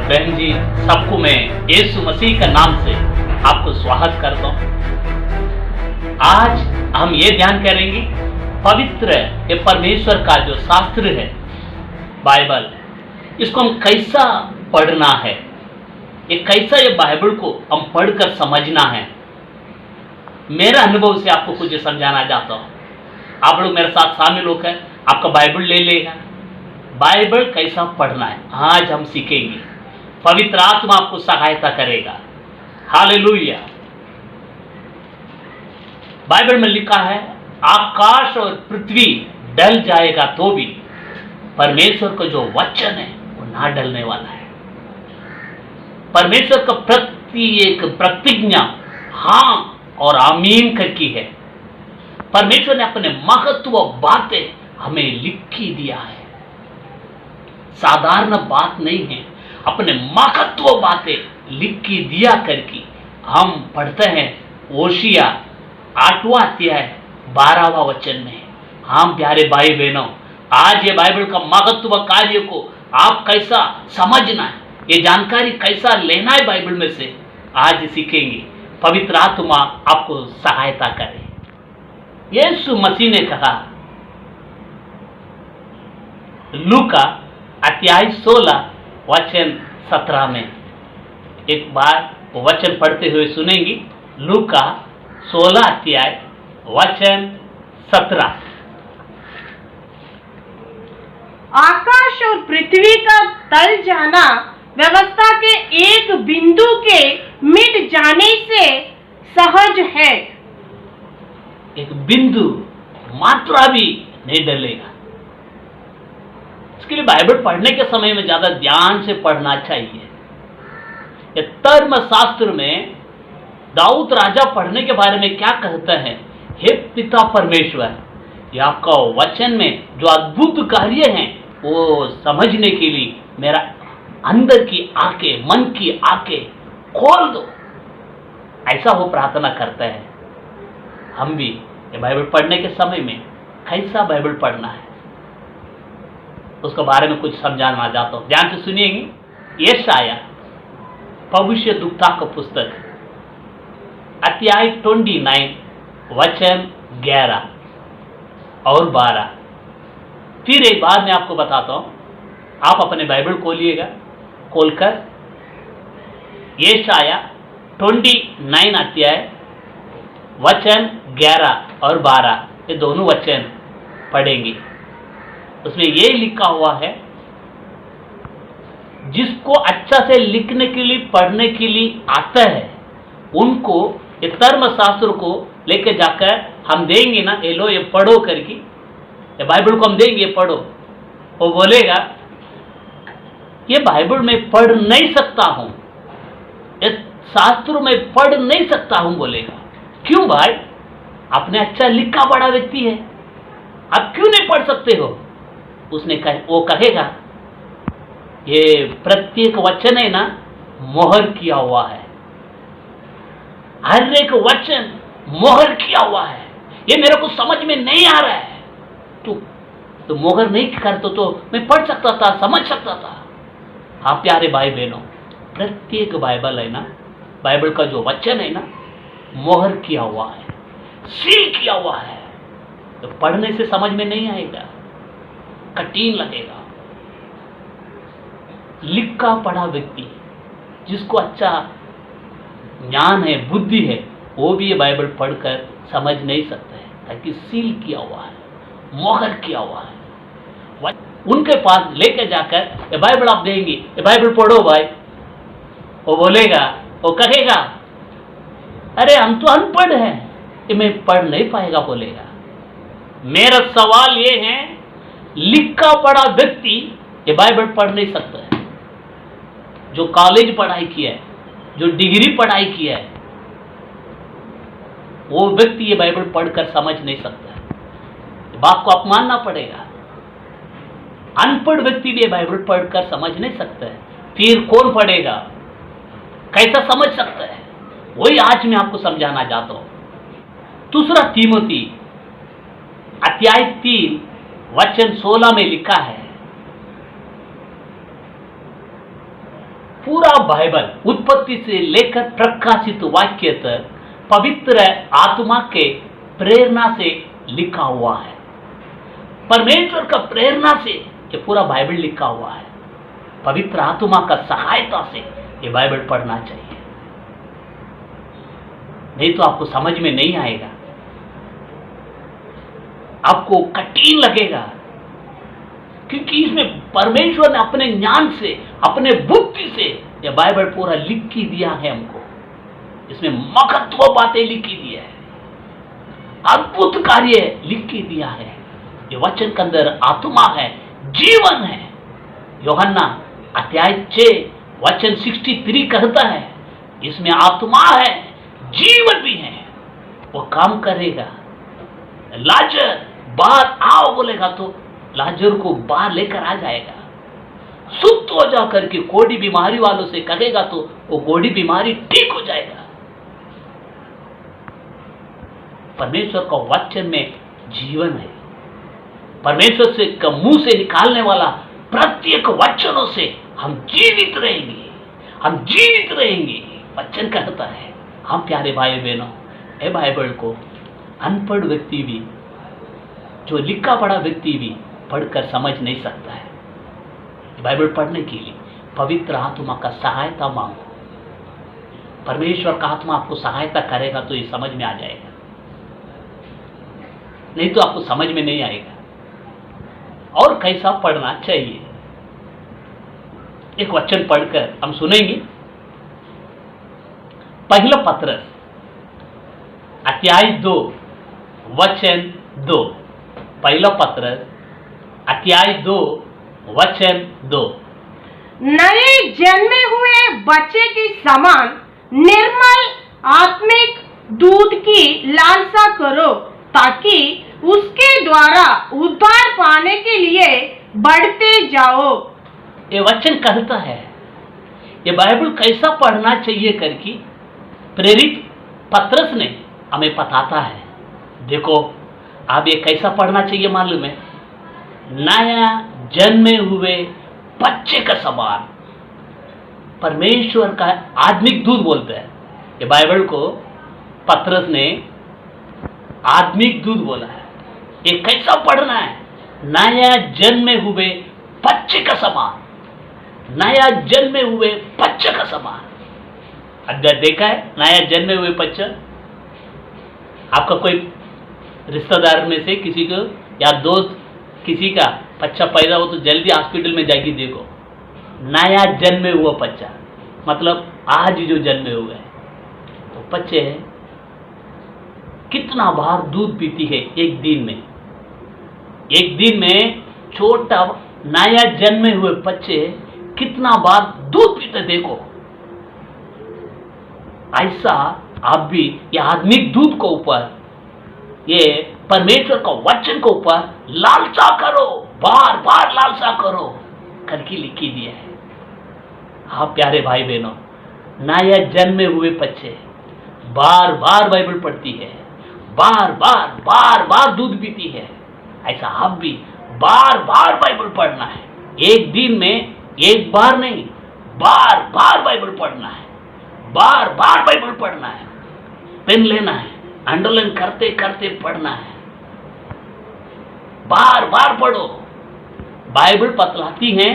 बहन जी, सबको मैं यीशु मसीह का नाम से आपको स्वागत करता हूँ। आज हम ये ध्यान करेंगे पवित्र ये परमेश्वर का जो शास्त्र है बाइबल, इसको हम कैसा पढ़ना है, ये कैसा ये बाइबल को हम पढ़कर समझना है। मेरा अनुभव से आपको कुछ समझाना चाहता हूँ। आप लोग मेरे साथ शामिल होकर आपका बाइबल ले लेगा, बाइबल कैसा पढ़ना है आज हम सीखेंगे। पवित्र आत्मा आपको सहायता करेगा। हालेलुया। बाइबल में लिखा है आकाश और पृथ्वी डल जाएगा तो भी परमेश्वर का जो वचन है वो ना डलने वाला है। परमेश्वर का प्रति एक प्रतिज्ञा हाँ और आमीन करकी है। परमेश्वर ने अपने महत्व बातें हमें लिखी दिया है। साधारण बात नहीं है, अपने महत्व बातें लिखी दिया करके हम पढ़ते हैं। ओशिया 8वां अध्याय 12वां वचन में। हम प्यारे भाई बहनों, आज ये बाइबल का महत्व कार्य को आप कैसा समझना है, ये जानकारी कैसा लेना है बाइबल में से आज सीखेंगे। पवित्र आत्मा आपको सहायता करे। यीशु मसीह ने कहा लूका अध्याय 16 वचन 17 में, एक बार वचन पढ़ते हुए सुनेंगी। लूका 16 अध्याय वचन 17। आकाश और पृथ्वी का तल जाना व्यवस्था के एक बिंदु के मिट जाने से सहज है। एक बिंदु मात्रा भी नहीं डलेगा। इसके लिए बाइबल पढ़ने के समय में ज्यादा ध्यान से पढ़ना चाहिए। ये धर्म शास्त्र में दाऊद राजा पढ़ने के बारे में क्या कहता है, हे पिता परमेश्वर, ये आपका वचन में जो अद्भुत कार्य हैं वो समझने के लिए मेरा अंदर की आंखें, मन की आंखें खोल दो। ऐसा वो प्रार्थना करता है। हम भी ये बाइबल पढ़ने के समय में कैसा बाइबल पढ़ना है उसके बारे में कुछ समझाना चाहता हूं। ध्यान से सुनिएंगे। यशाया भविष्यद्वक्ता का पुस्तक अध्याय 29 वचन 11 और 12। फिर एक बार मैं आपको बताता हूं, आप अपने बाइबल खोलिएगा, खोलकर यशाया 29 अध्याय वचन 11 और 12 ये दोनों वचन पढ़ेंगे। उसमें ये लिखा हुआ है, जिसको अच्छा से लिखने के लिए पढ़ने के लिए आता है उनको ये धर्म शास्त्र को लेके जाकर हम देंगे ना, ये लो ये पढ़ो करके, ये बाइबल को हम देंगे, पढ़ो। वो बोलेगा ये बाइबल में पढ़ नहीं सकता हूं, ये शास्त्र में पढ़ नहीं सकता हूं बोलेगा। क्यों भाई, आपने अच्छा लिखा बड़ा व्यक्ति है, आप क्यों नहीं पढ़ सकते हो? वो कहेगा ये प्रत्येक वचन है ना मोहर किया हुआ है, हर एक वचन मोहर किया हुआ है, ये मेरे को समझ में नहीं आ रहा है। तो मोहर नहीं करता तो मैं पढ़ सकता था, समझ सकता था। हाँ प्यारे भाई बहनों, प्रत्येक बाइबल है ना, बाइबल का जो वचन है ना मोहर किया हुआ है, सील किया हुआ है। तो पढ़ने से समझ में नहीं आएगा, कठिन लगेगा। लिखा पढ़ा व्यक्ति जिसको अच्छा ज्ञान है, बुद्धि है, वो भी ये बाइबल पढ़कर समझ नहीं सकता है, ताकि सील किया हुआ है, मोहर किया हुआ है। उनके पास लेके जाकर ये बाइबल आप देंगे, ये बाइबल पढ़ो भाई, वो बोलेगा, वो कहेगा अरे हम तो अनपढ़ हैं, ये मैं पढ़ नहीं पाएगा बोलेगा। मेरा सवाल ये है, लिखा पढ़ा व्यक्ति ये बाइबल पढ़ नहीं सकता है। जो कॉलेज पढ़ाई किया है, जो डिग्री पढ़ाई किया है, वो व्यक्ति ये बाइबल पढ़कर समझ नहीं सकता है। बाप को अपमानना पड़ेगा। अनपढ़ व्यक्ति भी ये बाइबल पढ़कर समझ नहीं सकता है, फिर कौन पढ़ेगा, कैसा समझ सकता है? वही आज मैं आपको समझाना चाहता हूं। दूसरा तीमोथी अध्याय 3 वचन 16 में लिखा है, पूरा बाइबल उत्पत्ति से लेकर प्रकाशित वाक्य तक पवित्र आत्मा के प्रेरणा से लिखा हुआ है। परमेश्वर का प्रेरणा से ये पूरा बाइबल लिखा हुआ है। पवित्र आत्मा का सहायता से ये बाइबल पढ़ना चाहिए, नहीं तो आपको समझ में नहीं आएगा, आपको कठिन लगेगा, क्योंकि इसमें परमेश्वर ने अपने ज्ञान से, अपने बुद्धि से यह बाइबल पूरा लिख के दिया है हमको। इसमें महत्व बातें लिखी दी है, अद्भुत कार्य लिख के दिया है। ये वचन के अंदर आत्मा है, जीवन है। यूहन्ना अध्याय 6 वचन 63 कहता है, इसमें आत्मा है, जीवन भी है, वो काम करेगा। लाजर बाहर आओ बोलेगा तो लाजर को बाहर लेकर आ जाएगा। सुस्त हो जाकर के कोड़ी बीमारी वालों से कहेगा तो वो कोड़ी बीमारी ठीक हो जाएगा। परमेश्वर का वचन में जीवन है। परमेश्वर से मुंह से निकालने वाला प्रत्येक वचनों से हम जीवित रहेंगे, हम जीवित रहेंगे। वचन कहता है। हम प्यारे भाई बहनों, ये बाइबल को अनपढ़ व्यक्ति भी, जो लिखा पढ़ा व्यक्ति भी पढ़कर समझ नहीं सकता है। बाइबल पढ़ने के लिए पवित्र आत्मा का सहायता मांगो। परमेश्वर का आत्मा आपको सहायता करेगा तो ये समझ में आ जाएगा, नहीं तो आपको समझ में नहीं आएगा। और कैसा पढ़ना चाहिए, एक वचन पढ़कर हम सुनेंगे। पहला पत्रस अध्याय 2 वचन 2। पहला पत्रस अध्याय 2 वचन 2। नए जन्मे हुए बच्चे के समान निर्मल आत्मिक दूध की लालसा करो, ताकि उसके द्वारा उद्धार पाने के लिए बढ़ते जाओ। ये वचन कहता है, ये बाइबल कैसा पढ़ना चाहिए करके प्रेरित पत्रस ने हमें बताता है। देखो अब ये कैसा पढ़ना चाहिए मालूम है, नया जन्मे हुए बच्चे का समान। परमेश्वर का आत्मिक दूध बोलता है। ये बाइबल को पत्रस ने आत्मिक दूध बोला है। ये कैसा पढ़ना है, नया जन्मे हुए बच्चे का समान, नया जन्मे हुए बच्चे का समान। अगर देखा है नया जन्मे हुए बच्चा, आपका कोई रिश्तेदार में से किसी को या दोस्त किसी का बच्चा पैदा हो तो जल्दी हॉस्पिटल में जाके देखो, नया जन्मे हुआ बच्चा, मतलब आज जो जन्मे हुए तो बच्चे कितना बार दूध पीती है एक दिन में। एक दिन में छोटा नया जन्मे हुए बच्चे कितना बार दूध पीते देखो। ऐसा आप भी ये आत्मिक दूध को ऊपर, ये परमेश्वर का वचन को ऊपर लालसा करो, बार बार लालसा करो करके लिखी दिया है। हाँ प्यारे भाई बहनों, नया जन्मे हुए बच्चे बार बार बाइबल पढ़ती है, बार बार दूध पीती है। ऐसा आप भी बार बार बाइबल पढ़ना है। एक दिन में एक बार नहीं, बार बार बाइबल पढ़ना है, बार बार बाइबल पढ़ना है। पेन लेना है, अंडरलाइन करते करते पढ़ना है, बार बार पढ़ो। बाइबल बतलाती है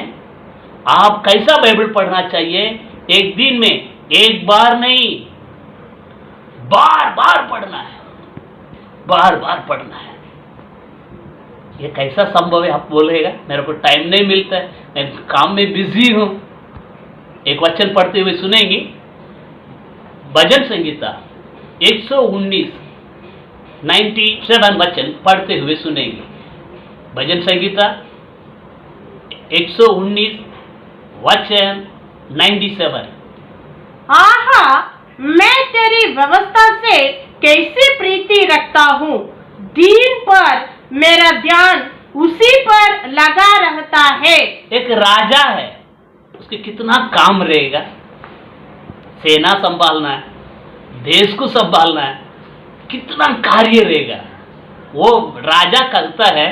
आप कैसा बाइबल पढ़ना चाहिए। एक दिन में एक बार नहीं, बार बार पढ़ना है, बार बार पढ़ना है। ये कैसा संभव है आप बोलेगा, मेरे को टाइम नहीं मिलता है, मैं काम में बिजी हूं। एक वचन पढ़ते हुए सुनेंगे, भजन संगीता 119 97 वचन पढ़ते हुए सुनेंगे। भजन संगीता 119 वचन 97। आहा, मैं तेरी व्यवस्था से कैसे प्रीति रखता हूँ, दिन पर मेरा ध्यान उसी पर लगा रहता है। एक राजा है, उसके कितना काम रहेगा, सेना संभालना है, देश को संभालना है, कितना कार्य रहेगा। वो राजा कहता है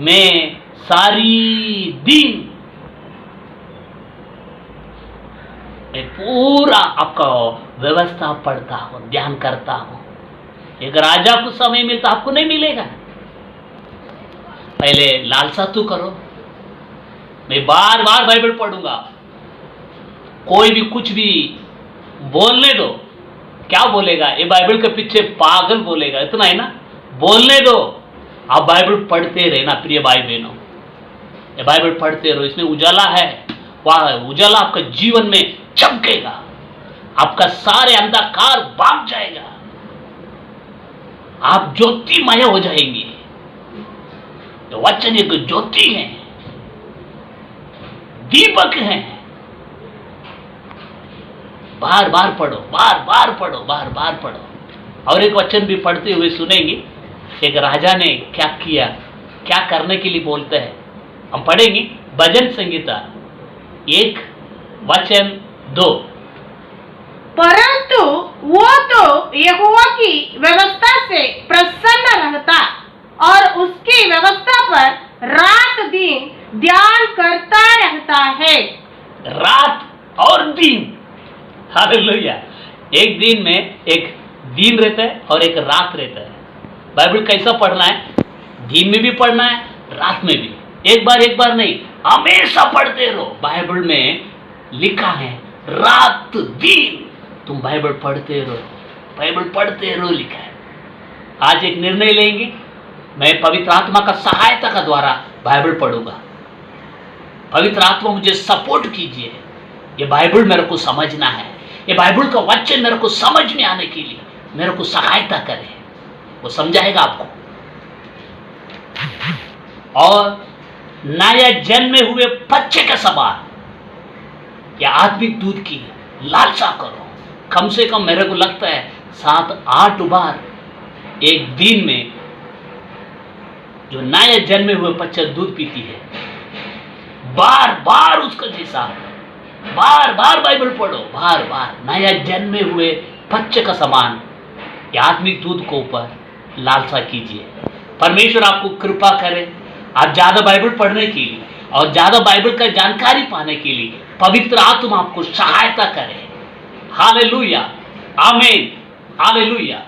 मैं सारी दिन मैं पूरा आपका व्यवस्था पढ़ता हूं, ध्यान करता हूं। एक राजा को समय मिलता, आपको नहीं मिलेगा। पहले लालसा तो करो। मैं बार बार बाइबल पढ़ूंगा। कोई भी कुछ भी बोलने दो, क्या बोलेगा? ये बाइबल के पीछे पागल बोलेगा, इतना है ना। बोलने दो, आप बाइबल पढ़ते रहना प्रिय भाई बहनों। ये बाइबल पढ़ते रहो, इसमें उजाला है। वह उजाला आपका जीवन में चमकेगा, आपका सारे अंधकार भाग जाएगा, आप ज्योतिमय हो जाएंगे। तो वचन एक ज्योति है, दीपक है। बार बार पढ़ो, बार बार पढ़ो, बार बार पढ़ो। और एक वचन भी पढ़ते हुए सुनेंगे, एक राजा ने क्या किया, क्या करने के लिए बोलते हैं। हम पढ़ेंगे भजन संगीता 1 वचन 2। परंतु वो तो यहोवा की व्यवस्था से प्रसन्न रहता और उसकी व्यवस्था पर रात दिन ध्यान करता रहता है। रात और दिन, हालेलुया। एक दिन में एक दिन रहता है और एक रात रहता है। बाइबल कैसा पढ़ना है? दिन में भी पढ़ना है, रात में भी। एक बार नहीं, हमेशा पढ़ते रहो। बाइबल में लिखा है रात दिन तुम बाइबल पढ़ते रहो, बाइबल पढ़ते रहो लिखा है। आज एक निर्णय लेंगे, मैं पवित्र आत्मा का सहायता का द्वारा बाइबल पढ़ूंगा। पवित्र आत्मा मुझे सपोर्ट कीजिए। ये बाइबल मेरे को समझना है, ये बाइबल का वचन मेरे को समझ में आने के लिए मेरे को सहायता करे। वो समझाएगा आपको। और नया जन्मे हुए बच्चे के समान या आत्मिक दूध की लालसा करो। कम से कम मेरे को लगता है 7-8 बार एक दिन में जो नया जन्मे हुए बच्चा दूध पीती है, बार बार उसका जैसा बार बार बाइबल पढ़ो, बार बार नया जन्मे हुए बच्चे का समान या आत्मिक दूध को ऊपर लालसा कीजिए। परमेश्वर आपको कृपा करे, आप ज्यादा बाइबल पढ़ने के लिए और ज्यादा बाइबल का जानकारी पाने के लिए पवित्र आत्मा आपको सहायता करे। हालेलुया, आमीन, हालेलुया।